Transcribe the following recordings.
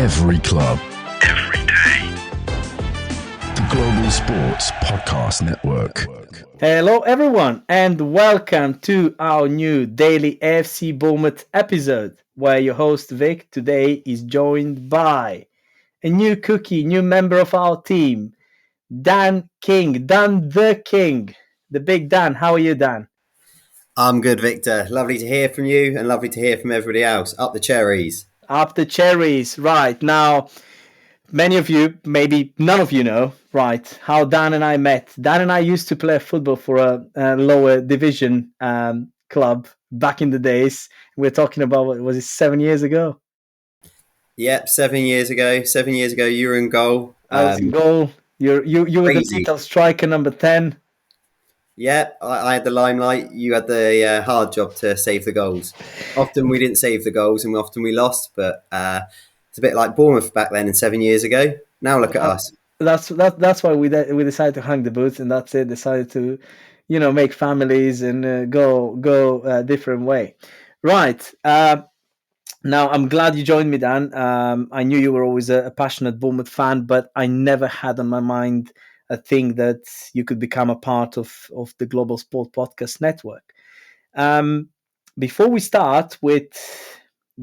Every club. Every day. The Global Sports Podcast Network. Hello everyone and welcome to our new daily AFC Bournemouth episode where your host Vik today is joined by a new cookie, new member of our team, Dan the King, the big Dan. How are you, Dan? I'm good, Victor. Lovely to hear from you and lovely to hear from everybody else. Up the cherries. Up the cherries. Right. Now, many of you, maybe none of you know, right, how Dan and I met. Dan and I used to play football for a lower division club back in the days. We're talking about, what was it, 7 years ago? Yep, 7 years ago. 7 years ago, you were in goal. I was in goal. You were the little striker, number 10. Yeah, I had the limelight. You had the hard job to save the goals. Often we didn't save the goals and often we lost, but it's a bit like Bournemouth back then and 7 years ago. Now look at us. That's why we decided to hang the boots, and that's it. Decided to, make families and go a different way. Right. Now, I'm glad you joined me, Dan. I knew you were always a passionate Bournemouth fan, but I never had on my mind a thing that you could become a part of the Global Sport Podcast Network. Before we start with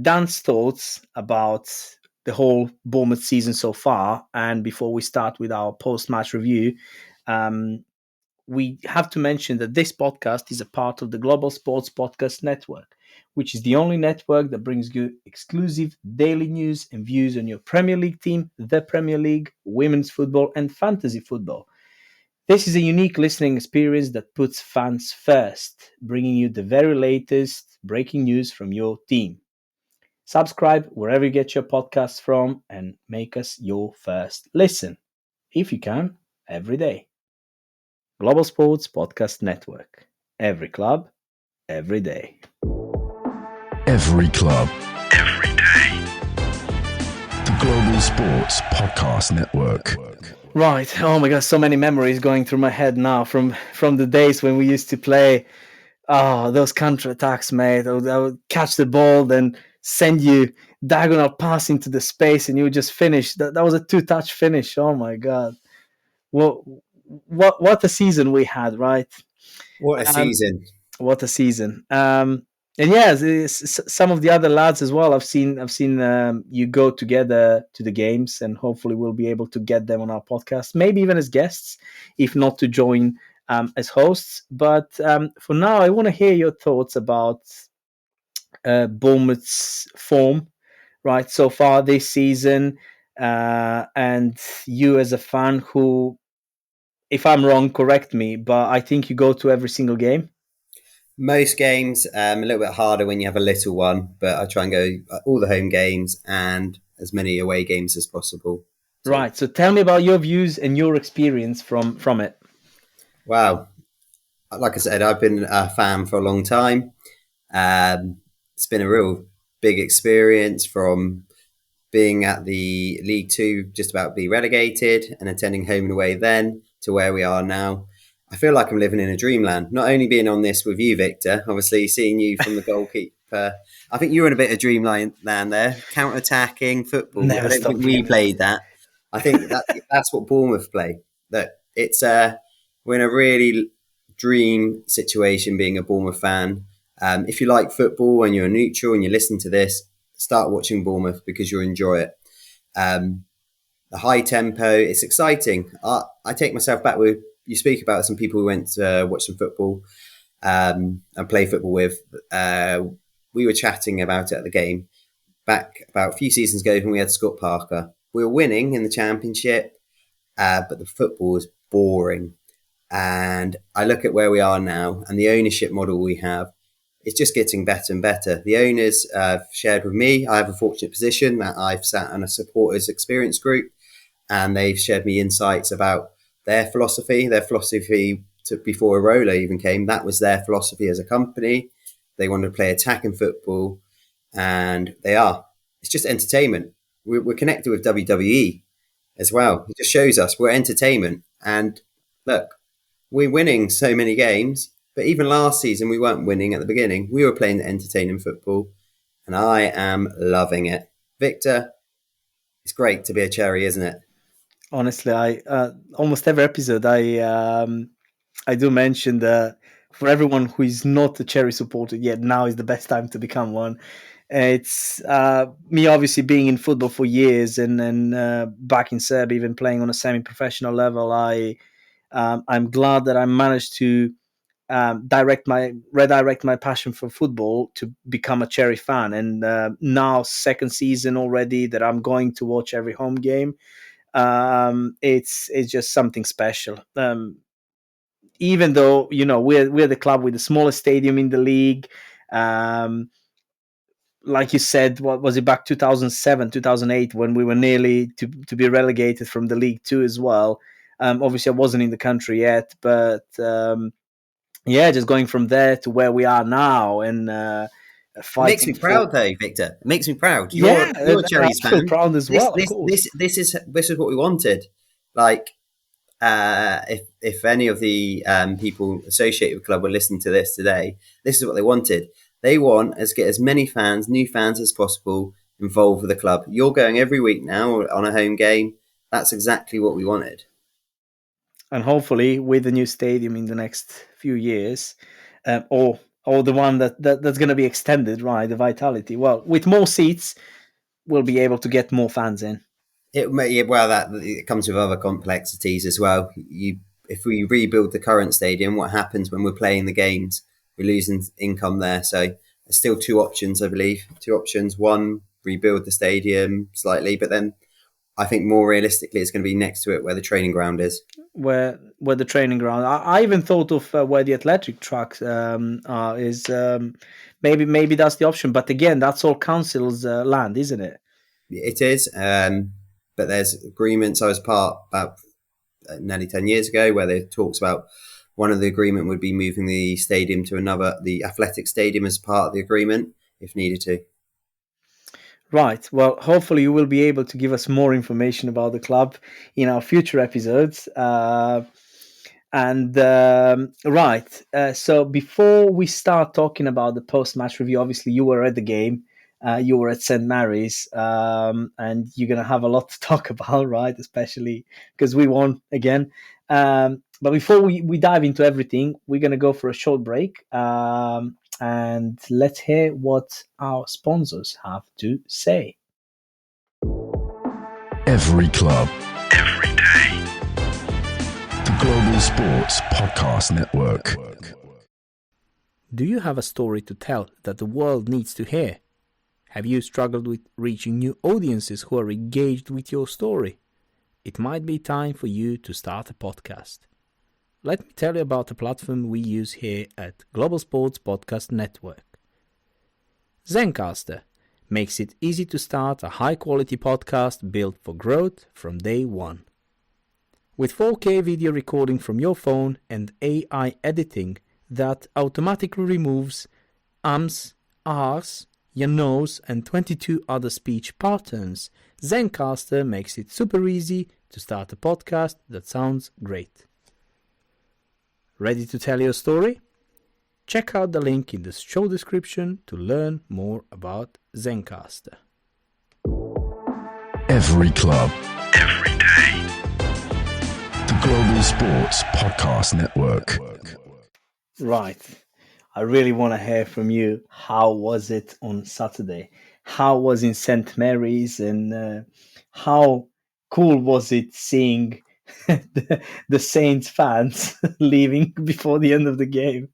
Dan's thoughts about the whole Bournemouth season so far, and before we start with our post-match review, we have to mention that this podcast is a part of the Global Sports Podcast Network, which is the only network that brings you exclusive daily news and views on your Premier League team, the Premier League, women's football, and fantasy football. This is a unique listening experience that puts fans first, bringing you the very latest breaking news from your team. Subscribe wherever you get your podcasts from and make us your first listen, if you can, every day. Global Sports Podcast Network. Every club, every day. Every club. Every day. The Global Sports Podcast Network. Right. Oh my God, so many memories going through my head now from the days when we used to play. Oh, those counter-attacks, mate. I would catch the ball, then send you diagonal pass into the space and you would just finish. That was a two-touch finish. Oh my God. What a season we had, right? What a season. What a season. And yeah, some of the other lads as well. I've seen you go together to the games, and hopefully we'll be able to get them on our podcast, maybe even as guests, if not to join as hosts. But for now, I want to hear your thoughts about Bournemouth's form, right, so far this season, and you as a fan who, if I'm wrong, correct me, but I think you go to every single game. Most games, a little bit harder when you have a little one, but I try and go all the home games and as many away games as possible. Right. So tell me about your views and your experience from it. Wow. Like I said, I've been a fan for a long time. It's been a real big experience from being at the League Two, just about to be relegated and attending home and away then to where we are now. I feel like I'm living in a dreamland, not only being on this with you, Victor, obviously seeing you from the goalkeeper. I think you were in a bit of dreamland there, counter-attacking football. I don't think we played that. I think that's what Bournemouth play. That it's we're in a really dream situation being a Bournemouth fan. If you like football and you're neutral and you listen to this, start watching Bournemouth because you'll enjoy it. The high tempo, it's exciting. I take myself back with, you speak about some people who went to watch some football and play football with. We were chatting about it at the game back about a few seasons ago when we had Scott Parker. We were winning in the championship, but the football was boring. And I look at where we are now and the ownership model we have, it's just getting better and better. The owners shared with me, I have a fortunate position that I've sat on a supporters experience group, and they've shared me insights about their philosophy to before Arola even came. That was their philosophy as a company. They wanted to play attacking football, and they are. It's just entertainment. We're connected with WWE as well. It just shows us we're entertainment. And look, we're winning so many games, but even last season we weren't winning at the beginning. We were playing entertaining football, and I am loving it. Victor, It's great to be a Cherry, isn't it? Honestly, I almost every episode I do mention that for everyone who is not a Cherry supporter yet, now is the best time to become one. It's me obviously being in football for years and back in Serbia, even playing on a semi-professional level. I'm glad that I managed to redirect my passion for football to become a Cherry fan. And now, second season already that I'm going to watch every home game. It's just something special. Even though we're the club with the smallest stadium in the league. Like you said, what was it, back 2007, 2008, when we were nearly to be relegated from the League Two as well. Obviously, I wasn't in the country yet, but yeah, just going from there to where we are now and It makes me fighting for. proud, though, Victor. It makes me proud. Yeah, You're a I Cherries feel fan. proud as This well, of this course. this this is what we wanted. Like, if any of the people associated with the club were listening to this today, this is what they wanted. They want us to get as many fans, new fans as possible, involved with the club. You're going every week now on a home game. That's exactly what we wanted. And hopefully with the new stadium in the next few years, or the one that's going to be extended, right? The Vitality. Well, with more seats, we'll be able to get more fans in. It comes with other complexities as well. If we rebuild the current stadium, what happens when we're playing the games? We're losing income there. So there's still two options, I believe. Two options. One, rebuild the stadium slightly, but then I think more realistically, it's going to be next to it where the training ground is. Where the training ground. I even thought of where the athletic tracks are. Is maybe that's the option. But again, that's all council's land, isn't it? It is, but there's agreements. I was part about nearly 10 years ago where there talks about one of the agreement would be moving the stadium to the athletic stadium as part of the agreement if needed to. Right. Well, hopefully you will be able to give us more information about the club in our future episodes. So before we start talking about the post-match review, obviously you were at the game. You were at St. Mary's, and you're going to have a lot to talk about, right? Especially because we won again. But before we dive into everything, we're going to go for a short break. And let's hear what our sponsors have to say. Every club, every day. The Global Sports Podcast Network. Do you have a story to tell that the world needs to hear? Have you struggled with reaching new audiences who are engaged with your story? It might be time for you to start a podcast. Let me tell you about the platform we use here at Global Sports Podcast Network. Zencastr makes it easy to start a high-quality podcast built for growth from day one. With 4K video recording from your phone and AI editing that automatically removes ums, ahs, ya knows, and 22 other speech patterns, Zencastr makes it super easy to start a podcast that sounds great. Ready to tell your story? Check out the link in the show description to learn more about Zencastr. Every club, every day. The Global Sports Podcast Network. Right. I really want to hear from you. How was it on Saturday? How was in St. Mary's, and how cool was it seeing the Saints fans leaving before the end of the game?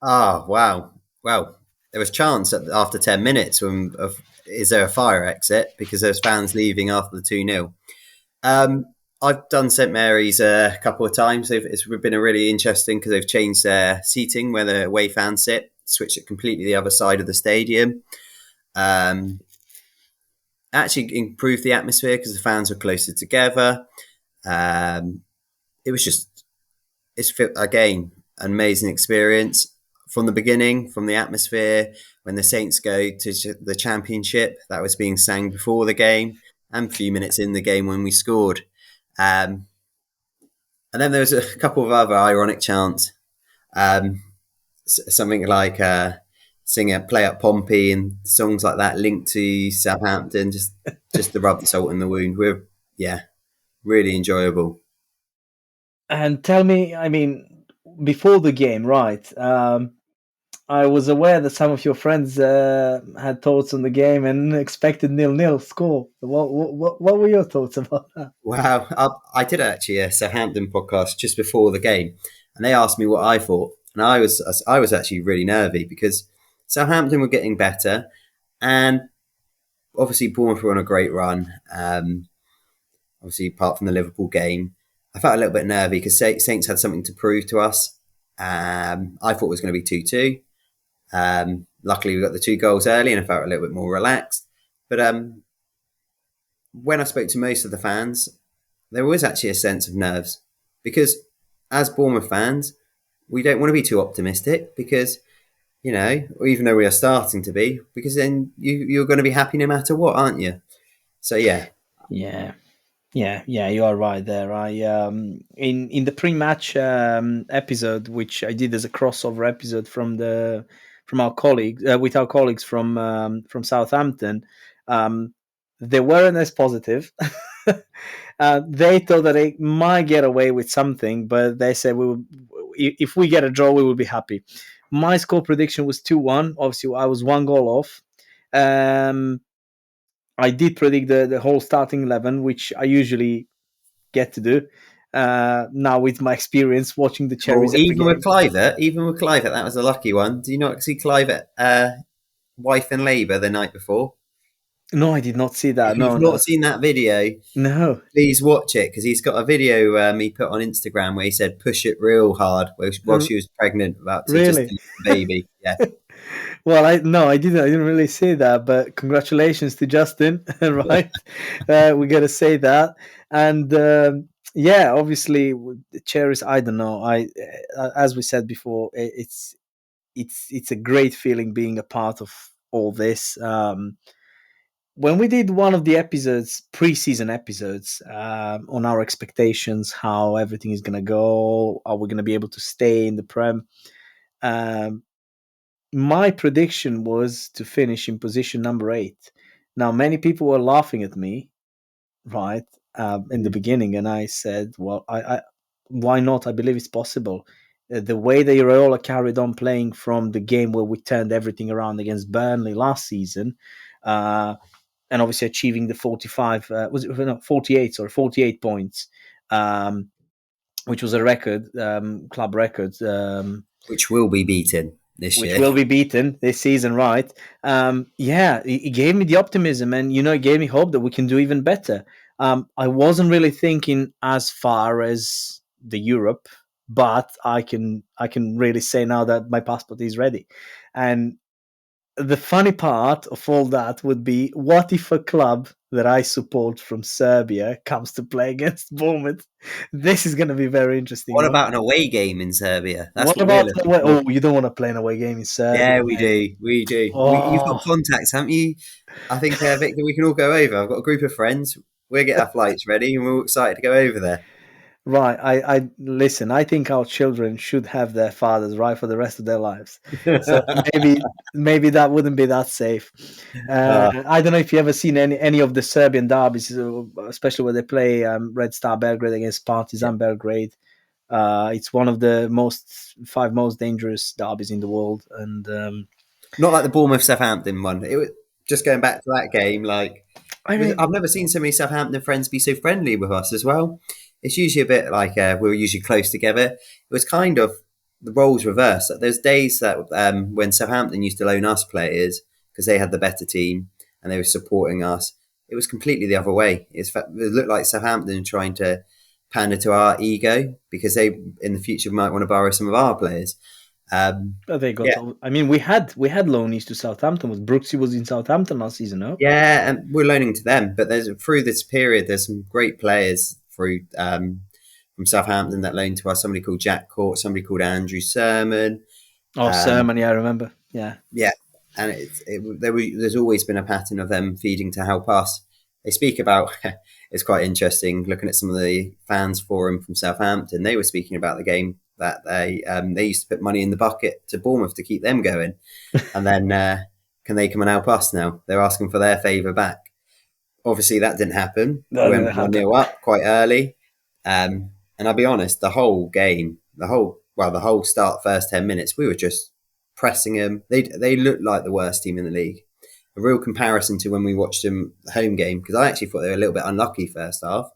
Oh, wow. Well, there was chance after 10 minutes is there a fire exit because there's fans leaving after the 2-0. I've done St. Mary's a couple of times. It's been a really interesting because they've changed their seating where the away fans sit, switched it completely the other side of the stadium. Actually improved the atmosphere because the fans were closer together. It's again, an amazing experience from the beginning, from the atmosphere, when the Saints go to the championship, that was being sang before the game and a few minutes in the game when we scored. And then there was a couple of other ironic chants. Something like, sing it, play up Pompey and songs like that linked to Southampton, just to rub the salt in the wound. We're really enjoyable. And tell me, I mean, before the game, right? I was aware that some of your friends had thoughts on the game and expected 0-0 score. What were your thoughts about that? Wow, I did actually a Southampton podcast just before the game, and they asked me what I thought, and I was actually really nervy because Southampton were getting better, and obviously Bournemouth were on a great run. Obviously, apart from the Liverpool game, I felt a little bit nervy because Saints had something to prove to us. I thought it was going to be 2-2. Luckily, we got the 2 goals early, and I felt a little bit more relaxed. But when I spoke to most of the fans, there was actually a sense of nerves because, as Bournemouth fans, we don't want to be too optimistic because, even though we are starting to be, because then you're going to be happy no matter what, aren't you? So Yeah, you are right there. I in the pre-match episode, which I did as a crossover episode from our colleagues with our colleagues from Southampton, they weren't as positive. They thought that they might get away with something, but they said if we get a draw, we will be happy. My score prediction was 2-1. Obviously, I was 1 goal off. I did predict the whole starting 11, which I usually get to do. Now with my experience watching the Cherries, even with Clivert, that was a lucky one. Do you not see Clivert wife and labour the night before? No, I did not see that. If you've not seen that video, no, please watch it because he's got a video he put on Instagram where he said push it real hard while she was pregnant, about to just deliver the baby. Yeah. Well, I didn't really say that, but congratulations to Justin, right? We got to say that, and obviously the Cherries. I don't know. As we said before, it's a great feeling being a part of all this. When we did one of the episodes, pre-season episodes, on our expectations, how everything is going to go, are we going to be able to stay in the Prem? My prediction was to finish in position number 8. Now, many people were laughing at me, right, in the beginning, and I said, well, I why not? I believe it's possible. The way that Iraola carried on playing from the game where we turned everything around against Burnley last season, and obviously achieving the 48 points, which was a record, club record. Which will be beaten this year. Which will be beaten this season, right? It gave me the optimism and, it gave me hope that we can do even better. I wasn't really thinking as far as the Europe, but I can really say now that my passport is ready. And the funny part of all that would be, what if a club that I support from Serbia comes to play against Bournemouth? This is going to be very interesting. What about an away game in Serbia? What about an away? Oh, you don't want to play an away game in Serbia? Yeah, we do. Oh. You've got contacts, haven't you? I think, Victor, we can all go over. I've got a group of friends. We'll get our flights ready, and we're all excited to go over there. Right. I listen. I think our children should have their fathers right for the rest of their lives. So maybe that wouldn't be that safe. I don't know if you ever seen any of the Serbian derbies, especially where they play Red Star Belgrade against Partizan Belgrade. It's one of the 5 most dangerous derbies in the world, and not like the Bournemouth Southampton one. It was just going back to that game. I've never seen so many Southampton friends be so friendly with us as well. It's usually a bit like we're usually close together. It was kind of the roles reversed. There's days that when Southampton used to loan us players because they had the better team and they were supporting us, it was completely the other way. It looked like Southampton trying to pander to our ego because they in the future might want to borrow some of our players. They got. Yeah. I mean, we had loanees to Southampton. Brooksy was in Southampton last season, no? Yeah, and we're loaning to them. But through this period, there's some great players through from Southampton that loaned to us. Somebody called Jack Court, somebody called Andrew Sermon. Sermon, yeah, I remember. Yeah, and there's always been a pattern of them feeding to help us. They speak about. It's quite interesting looking at some of the fans forum from Southampton. They were speaking about the game that they used to put money in the bucket to Bournemouth to keep them going, and then can they come and help us now? They're asking for their favour back. Obviously, that didn't happen. We went 1-0 up quite early, and I'll be honest, the whole game, the whole start, first 10 minutes, we were just pressing them. They looked like the worst team in the league. A real comparison to when we watched them the home game, because I actually thought they were a little bit unlucky first half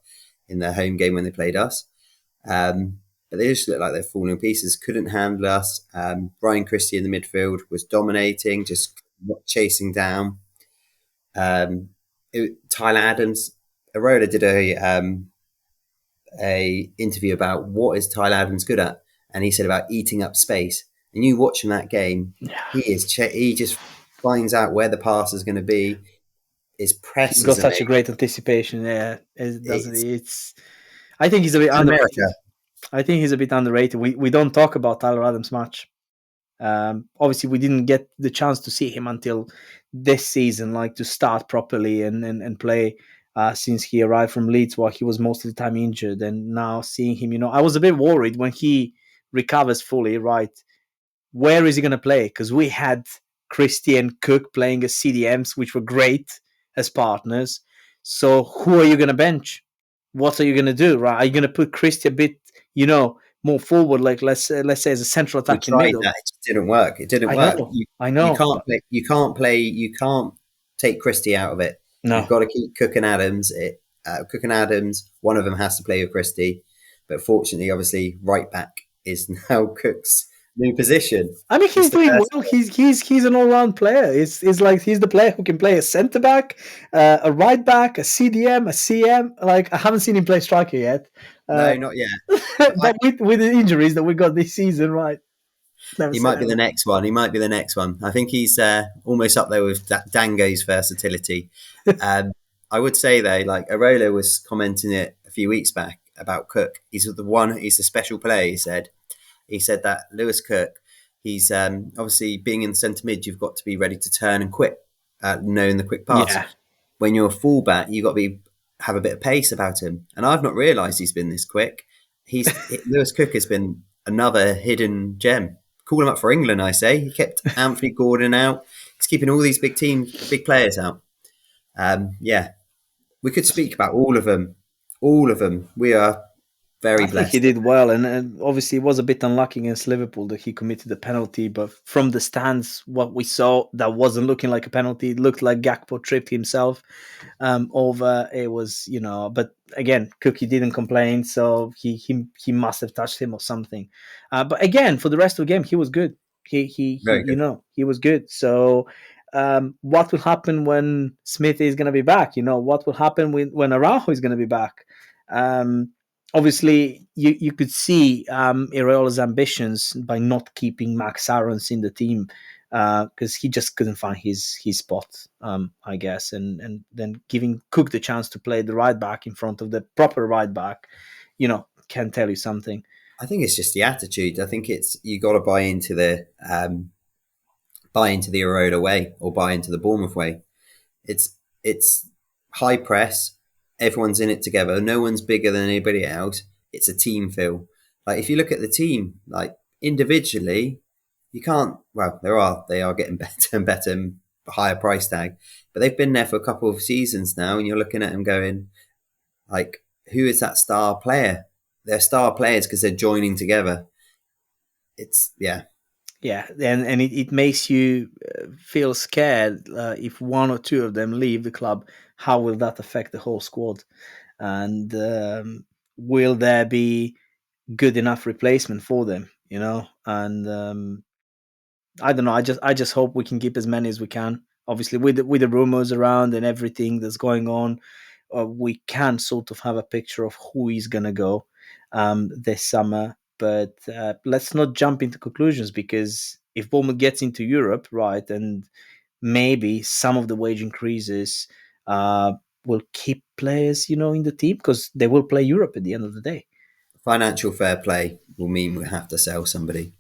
in their home game when they played us. But they just looked like they're falling in pieces, couldn't handle us. Ryan Christie in the midfield was dominating, just chasing down. Tyler Adams, Arola did a interview about what is Tyler Adams good at, and he said about eating up space. And you watching that game, he just finds out where the pass is going to be. His press, he's got such a great anticipation. Yeah, I think he's a bit underrated. I think he's a bit underrated. We don't talk about Tyler Adams much. Obviously, we didn't get the chance to see him until this season, like to start properly and play since he arrived from Leeds, while he was most of the time injured. And now seeing him, I was a bit worried when he recovers fully, right? Where is he going to play? Because we had Christie and Cook playing as CDMs, which were great as partners. So who are you going to bench? What are you going to do, right? Are you going to put Christie a bit, more forward, like let's say as a central attacking middle? That. It didn't work. I know. You can't take Christie out of it. No. You've got to keep Cook and Adams. Cook and Adams, one of them has to play with Christie. But fortunately, obviously, right back is now Cook's new position. I mean, he's doing well. He's an all-round player. He's like he's the player who can play a centre back, a right back, a CDM, a CM. Like I haven't seen him play striker yet. No, not yet. But with the injuries that we got this season, right? He might be the next one. I think he's almost up there with Dango's versatility. I would say though, like Arola was commenting it a few weeks back about Cook. He's a special player. He said that Lewis Cook, he's obviously being in the centre mid, you've got to be ready to turn and quick, knowing the quick pass. Yeah. When you're a fullback, you've got to have a bit of pace about him. And I've not realised he's been this quick. Lewis Cook has been another hidden gem. Call him up for England, I say. He kept Anthony Gordon out. He's keeping all these big players out. We could speak about all of them. We are very blessed. I think he did well, and obviously it was a bit unlucky against Liverpool that he committed the penalty, but from the stands, what we saw, that wasn't looking like a penalty. It looked like Gakpo tripped himself over. It was, but again, Cookie didn't complain, so he must have touched him or something. But again, for the rest of the game, he was good. He was good. So what will happen when Smith is going to be back? What will happen when Araujo is going to be back? Obviously, you could see Iraola's ambitions by not keeping Max Aarons in the team because he just couldn't find his spot, I guess, and then giving Cook the chance to play the right back in front of the proper right back, can tell you something. I think it's just the attitude. I think you got to buy into the Arola way or buy into the Bournemouth way. It's high press. Everyone's in it together. No one's bigger than anybody else. It's a team feel. Like if you look at the team, like individually, you can't. Well, they are getting better and better, and higher price tag. But they've been there for a couple of seasons now, and you're looking at them going, like, who is that star player? They're star players because they're joining together. Yeah, and it makes you feel scared if one or two of them leave the club. How will that affect the whole squad? And will there be good enough replacement for them? And I don't know. I just hope we can keep as many as we can. Obviously, with the rumors around and everything that's going on, we can sort of have a picture of who is gonna go this summer. But let's not jump into conclusions, because if Bournemouth gets into Europe, right, and maybe some of the wage increases will keep players, in the team, because they will play Europe at the end of the day. Financial fair play will mean we have to sell somebody.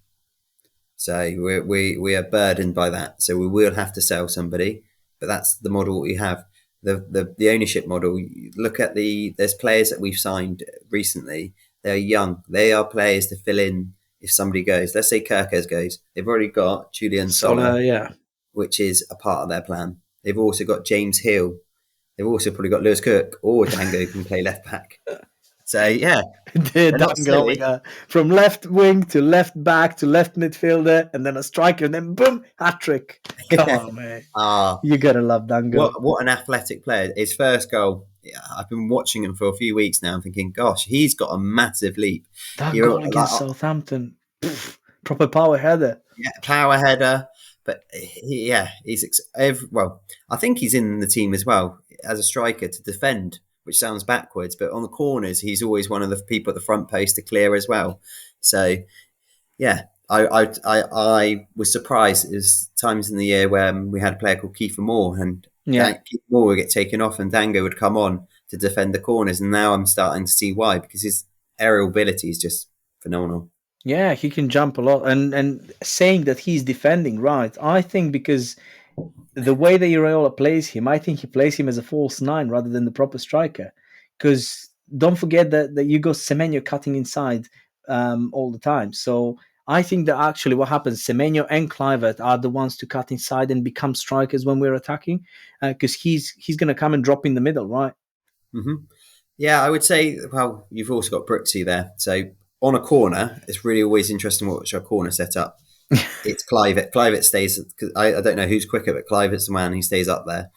So we are burdened by that. So we will have to sell somebody, but that's the model we have. The ownership model. Look at there's players that we've signed recently. They're young. They are players to fill in if somebody goes. Let's say Kirkes goes. They've already got Julian Soler, yeah. which is a part of their plan. They've also got James Hill. They've also probably got Lewis Cook or Dango who can play left back. So, yeah. They're going from left wing to left back to left midfielder and then a striker and then boom, hat trick. Come on, man. You got to love Dango. What an athletic player. His first goal, I've been watching him for a few weeks now and thinking, gosh, he's got a massive leap. That goal against Southampton, proper power header. Yeah, power header. But I think he's in the team as well as a striker to defend, which sounds backwards, but on the corners, he's always one of the people at the front post to clear as well. So, yeah, I was surprised. There's times in the year when we had a player called Kiefer Moore, and Kiefer Moore would get taken off, and Dango would come on to defend the corners. And now I'm starting to see why, because his aerial ability is just phenomenal. Yeah, he can jump a lot, and saying that he's defending, right? I think because the way that Iraola plays him, I think he plays him as a false nine rather than the proper striker. Because don't forget that you got Semenyo cutting inside all the time. So I think that actually what happens, Semenyo and Kluivert are the ones to cut inside and become strikers when we're attacking, because he's going to come and drop in the middle, right? Mm-hmm. Yeah, I would say, well, you've also got Brooksy there. So on a corner, it's really always interesting what's our corner set up. It's Kluivert. Kluivert stays, because I don't know who's quicker, but Kluivert's the man who stays up there.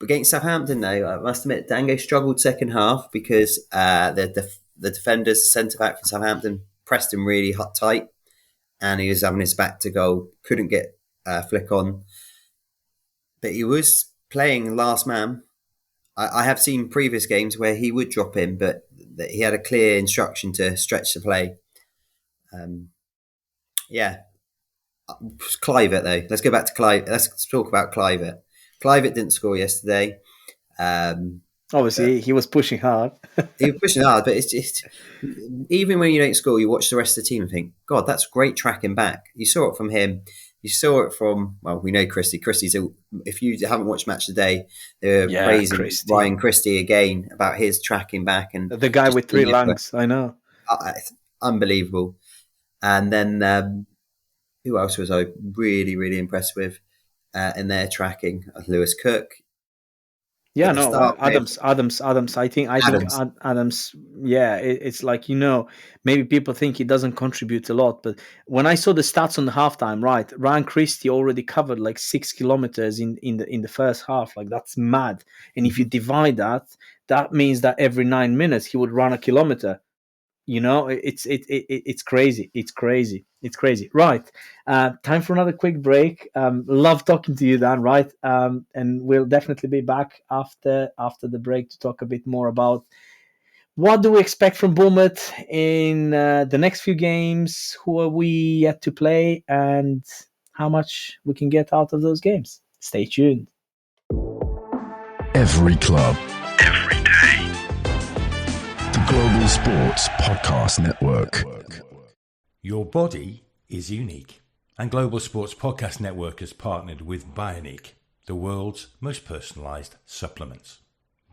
Against Southampton, though, I must admit, Dango struggled second half because the defenders, centre-back for Southampton, pressed him really tight, and he was having his back to goal, couldn't get flick on. But he was playing last man. I have seen previous games where he would drop in, but he had a clear instruction to stretch the play. Kluivert, though. Let's go back to Kluivert. Let's talk about Kluivert. Kluivert didn't score yesterday. Obviously, he was pushing hard. He was pushing hard, but it's just, even when you don't score, you watch the rest of the team and think, God, that's great tracking back. You saw it from him. You saw it from, well, we know Christie. Christie's, if you haven't watched Match Today, they're praising Christie. Ryan Christie again about his tracking back. And the guy with 3 lungs, I know. Unbelievable. And then who else was I really, really impressed with in their tracking? Lewis Cook. Yeah, no, Adams. I think Adams. Yeah, it's like, maybe people think he doesn't contribute a lot, but when I saw the stats on the halftime, right, Ryan Christie already covered like 6 kilometers in the first half. Like, that's mad. And if you divide that means that every 9 minutes he would run a kilometer. It's crazy. It's crazy. Right. Time for another quick break. Love talking to you, Dan. Right. And we'll definitely be back after the break to talk a bit more about what do we expect from Bournemouth in the next few games. Who are we yet to play, and how much we can get out of those games. Stay tuned. Every club, every day. The Global Sports Podcast Network. Your body is unique, and Global Sports Podcast Network has partnered with Bionic, the world's most personalised supplements.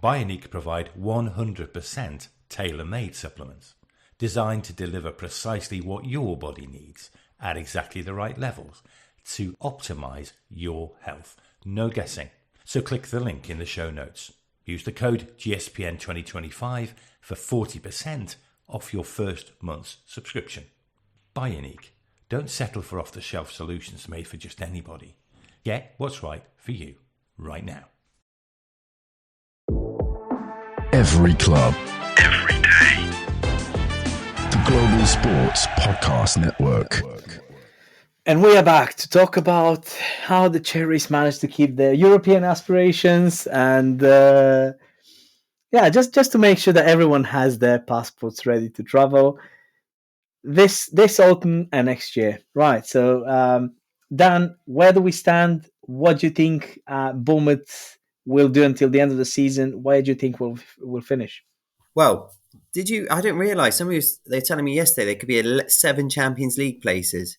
Bionic provide 100% tailor-made supplements, designed to deliver precisely what your body needs at exactly the right levels to optimise your health. No guessing. So click the link in the show notes. Use the code GSPN2025 for 40% off your first month's subscription. Bionic. Don't settle for off-the-shelf solutions made for just anybody. Get what's right for you right now. Every club, every day. The Global Sports Podcast Network. And we are back to talk about how the Cherries managed to keep their European aspirations, and just to make sure that everyone has their passports ready to travel this autumn and next year. Right. So, Dan, where do we stand? What do you think Bournemouth will do until the end of the season? Where do you think we'll finish? Well, I didn't realise. They were telling me yesterday there could be 7 Champions League places.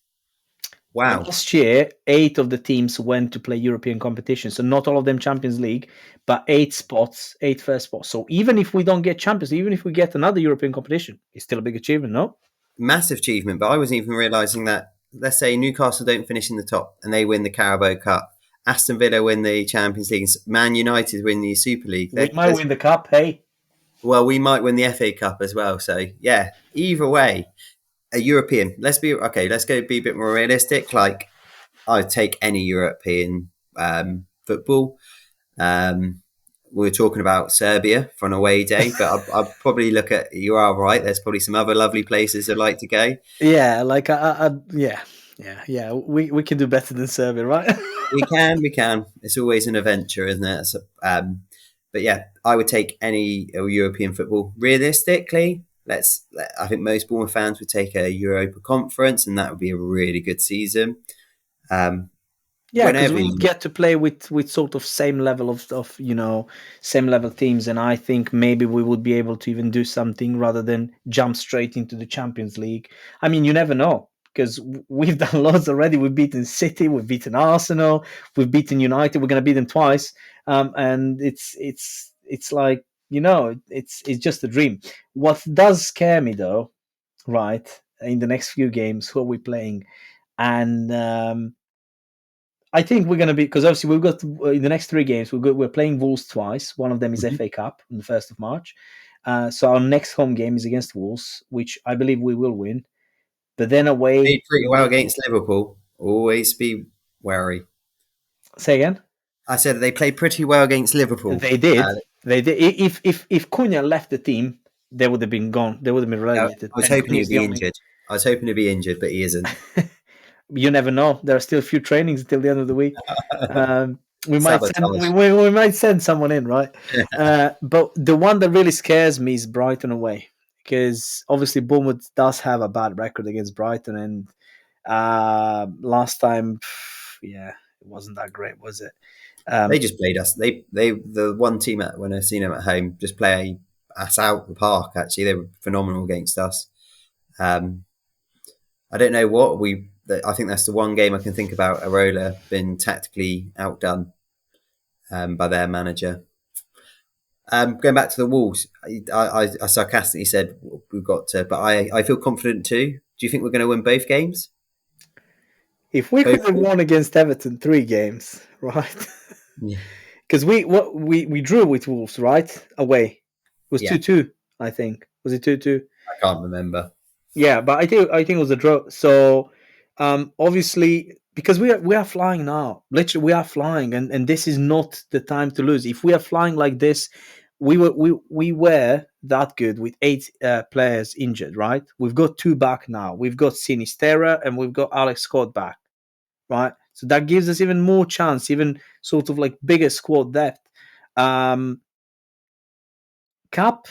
Wow. Last year, 8 of the teams went to play European competition. So not all of them Champions League, but 8 first spots. So even if we don't get Champions, even if we get another European competition, it's still a big achievement, no? massive achievement, but I wasn't even realising that, let's say Newcastle don't finish in the top and they win the Carabao Cup. Aston Villa win the Champions League. Man United win the Super League. We might win the cup, hey? Well, we might win the FA Cup as well. So, yeah, either way, a European. Let's go be a bit more realistic. Like, I'd take any European football. We were talking about Serbia for an away day, but I'd probably look at, you are right, there's probably some other lovely places I'd like to go. Yeah, like, we can do better than Serbia, right? We can. It's always an adventure, isn't it? So, but yeah, I would take any European football. Realistically, I think most Bournemouth fans would take a Europa Conference, and that would be a really good season. Yeah, because we get to play with sort of same level of same level teams, and I think maybe we would be able to even do something rather than jump straight into the Champions League. I mean, you never know, because we've done lots already. We've beaten City, we've beaten Arsenal, we've beaten United. We're going to beat them twice, and it's like, it's just a dream. What does scare me though, right? In the next few games, who are we playing? And I think we're going to be, because obviously we've got in the next 3 games, we're playing Wolves twice. One of them is FA Cup on the 1st of March. So our next home game is against Wolves, which I believe we will win. But then away... They did pretty well against Liverpool. Always be wary. Say again? I said they played pretty well against Liverpool. They did. They did. If Cunha left the team, they would have been gone. They would have been relegated. I was hoping he'd be injured. I was hoping to be injured, but he isn't. You never know. There are still a few trainings until the end of the week. We might send someone in, right? But the one that really scares me is Brighton away, because obviously Bournemouth does have a bad record against Brighton, and last time, it wasn't that great, was it? They just played us. They the one team when I've seen them at home just play us out the park. Actually, they were phenomenal against us. I don't know what I think that's the one game I can think about Arola been tactically outdone by their manager. Going back to the Wolves, I sarcastically said we've got to, but I feel confident too. Do you think we're going to win both games? If we could have won against Everton 3 games, right? Because we drew with Wolves, right? Away. It was 2-2, I think. Was it 2-2? I can't remember. Yeah, but I think it was a draw. So obviously, because we are flying now, literally we are flying, and this is not the time to lose. If we are flying like this, we were that good with 8 players injured, right? We've got 2 back now. We've got Sinisterra and we've got Alex Scott back, right? So that gives us even more chance, even sort of like bigger squad depth. Cup.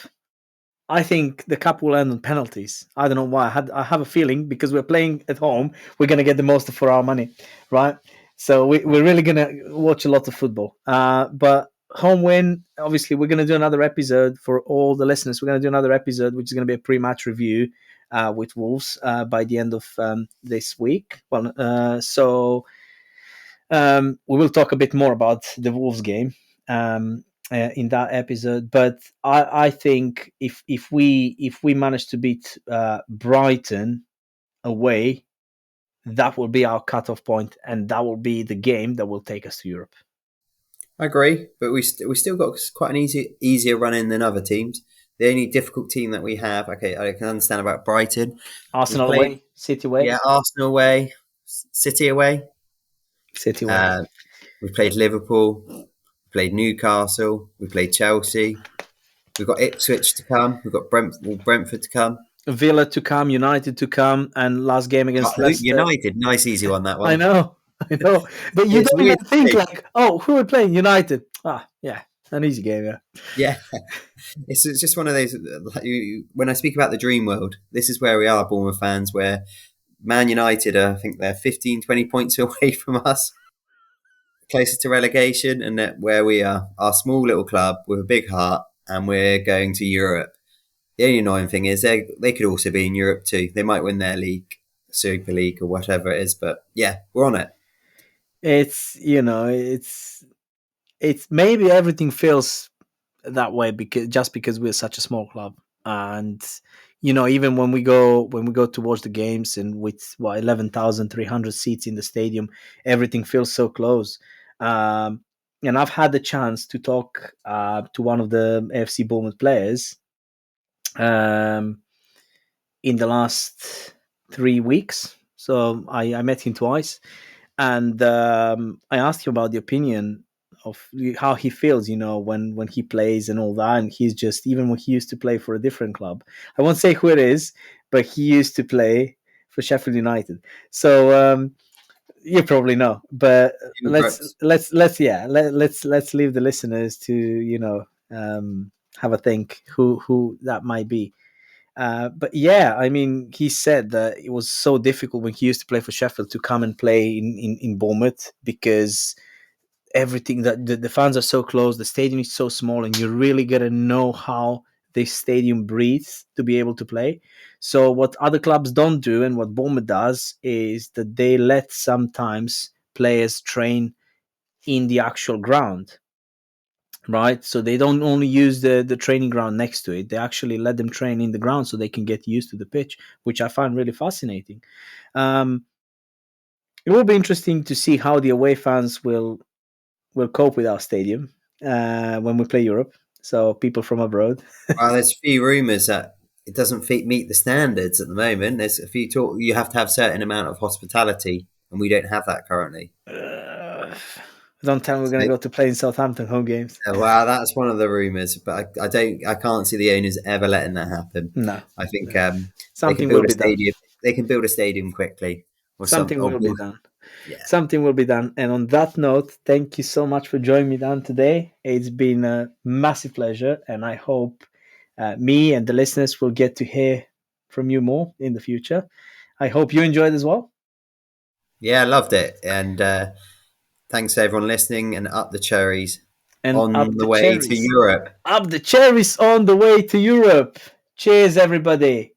I think the cup will end on penalties. I don't know why. I have a feeling, because we're playing at home, we're going to get the most for our money, right? So we're really going to watch a lot of football. But home win, obviously, we're going to do another episode for all the listeners. We're going to do another episode, which is going to be a pre-match review with Wolves by the end of this week. Well, so we will talk a bit more about the Wolves game. In that episode, but I think if we manage to beat Brighton away, that will be our cutoff point, and that will be the game that will take us to Europe. I agree, but we still got quite an easier run in than other teams. The only difficult team that we have, okay, I can understand about Brighton. Arsenal away, City away. Yeah, Arsenal away, City away. City away. We played Liverpool. Played Newcastle, we played Chelsea, we've got Ipswich to come, we've got Brentford to come, Villa to come, United to come, and last game against Leicester. United, nice easy one, that one. I know, but you don't even think like, who are playing? United. An easy game, yeah. It's just one of those, when I speak about the dream world, this is where we are, Bournemouth fans, where Man United I think they're 15, 20 points away from us, closer to relegation, and that where we are, our small little club with a big heart, and we're going to Europe. The only annoying thing is they could also be in Europe too. They might win their league, Super League or whatever it is, but yeah, we're on it. It's it's maybe everything feels that way because we're such a small club, and even when we go towards the games, and with 11,300 seats in the stadium, everything feels so close. And I've had the chance to talk to one of the AFC Bournemouth players in the last 3 weeks. So I met him twice, and I asked him about the opinion of how he feels, when he plays and all that. And he's just, even when he used to play for a different club, I won't say who it is, but he used to play for Sheffield United. So you probably know, but let's leave the listeners to have a think who that might be. But yeah, I mean, he said that it was so difficult when he used to play for Sheffield to come and play in Bournemouth, because everything, that the fans are so close, the stadium is so small, and you really got to know how this stadium breathes to be able to play. So what other clubs don't do, and what Bournemouth does, is that they let sometimes players train in the actual ground. Right, so they don't only use the training ground next to it; they actually let them train in the ground so they can get used to the pitch, which I find really fascinating. It will be interesting to see how the away fans will cope with our stadium when we play Europe. So people from abroad. Well, there's a few rumours that it doesn't meet the standards at the moment. There's a few talk. You have to have a certain amount of hospitality, and we don't have that currently. Don't tell me we're going to go to play in Southampton home games. Well, that's one of the rumours, but I can't see the owners ever letting that happen. No, I think something will be done. They can build a stadium quickly. Something will be done. Yeah. Something will be done. And on that note, thank you so much for joining me, Dan, today. It's been a massive pleasure, and I hope me and the listeners will get to hear from you more in the future. I hope you enjoyed as well. Yeah, I loved it. And thanks to everyone listening, and up the cherries and on the way to Europe. Up the cherries on the way to Europe. Cheers, everybody.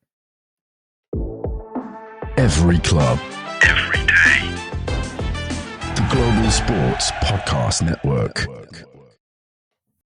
Every club, every day. The Global Sports Podcast Network.